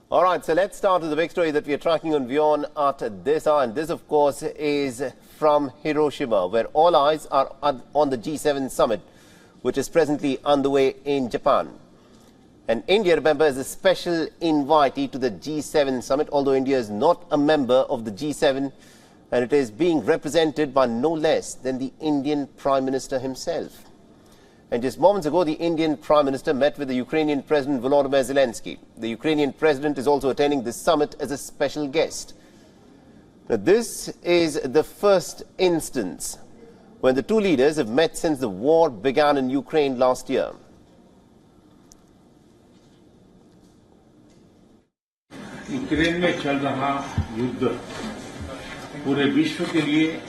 All right, so let's start with the big story that we are tracking on WION at this hour. And this, of course, is from Hiroshima, where all eyes are on the G7 summit, which is presently underway in Japan. And India, remember, is a special invitee to the G7 summit, although India is not a member of the G7, and it is being represented by no less than the Indian Prime Minister himself. And just moments ago, the Indian Prime Minister met with the Ukrainian President Volodymyr Zelensky. The Ukrainian President is also attending this summit as a special guest. Now, this is the first instance when the two leaders have met since the war began in Ukraine last year. Ukraine में चल रहा युद्ध पूरे विश्व के लिए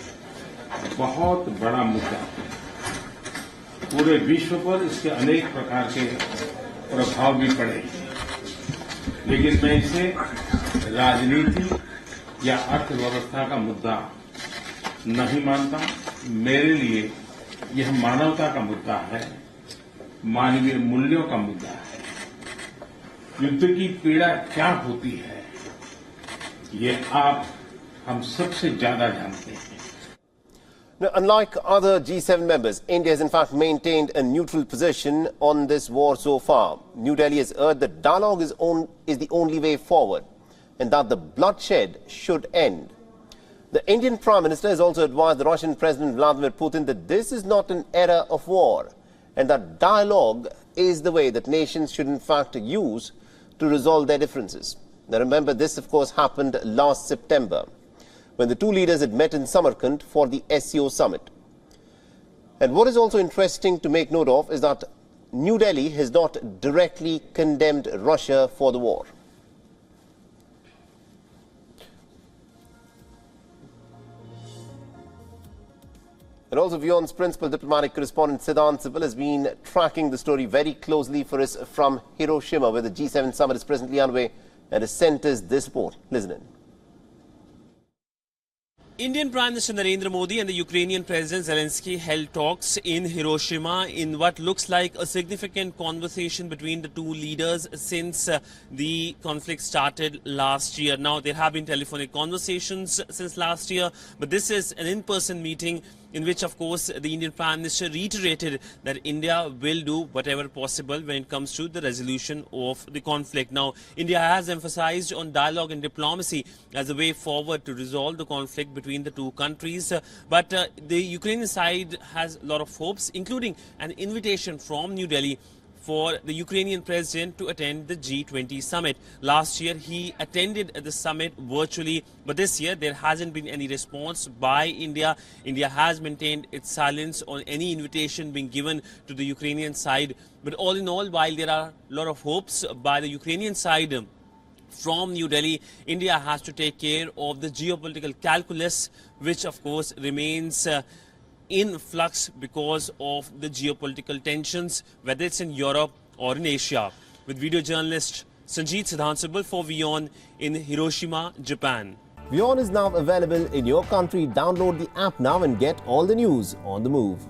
बहुत बड़ा मुद्दा है। पूरे विश्व पर इसके अनेक प्रकार के प्रभाव भी पड़े, लेकिन मैं इसे राजनीति या अर्थव्यवस्था का मुद्दा नहीं मानता। मेरे लिए यह मानवता का मुद्दा है, मानवीय मूल्यों का मुद्दा है। युद्ध की पीड़ा क्या होती है, ये आप हम सबसे ज्यादा जानते हैं। Now, unlike other G7 members, India has in fact maintained a neutral position on this war so far. New Delhi has urged that dialogue is the only way forward and that the bloodshed should end. The Indian Prime Minister has also advised the Russian President Vladimir Putin that this is not an era of war and that dialogue is the way that nations should in fact use to resolve their differences. Now remember, this of course happened last September, when the two leaders had met in Samarkand for the SCO summit. And what is also interesting to make note of is that New Delhi has not directly condemned Russia for the war. And also, WION's principal diplomatic correspondent Siddhant Sibal has been tracking the story very closely for us from Hiroshima, where the G7 summit is presently underway, and has sent us this report. Listen in. Indian Prime Minister Narendra Modi and the Ukrainian President Zelensky held talks in Hiroshima in what looks like a significant conversation between the two leaders since the conflict started last year. Now, there have been telephonic conversations since last year, but this is an in-person meeting in which, of course, the Indian Prime Minister reiterated that India will do whatever possible when it comes to the resolution of the conflict. Now, India has emphasized on dialogue and diplomacy as a way forward to resolve the conflict between the two countries. But the Ukrainian side has a lot of hopes, including an invitation from New Delhi for the Ukrainian president to attend the G20 summit. Last year, he attended the summit virtually, but this year there hasn't been any response by India. India has maintained its silence on any invitation being given to the Ukrainian side. But all in all, while there are a lot of hopes by the Ukrainian side from New Delhi, India has to take care of the geopolitical calculus, which of course remains in flux because of the geopolitical tensions, whether it's in Europe or in Asia. With video journalist Sanjeet Siddhansibal for WION in Hiroshima, Japan. WION is now available in your country. Download the app now and get all the news on the move.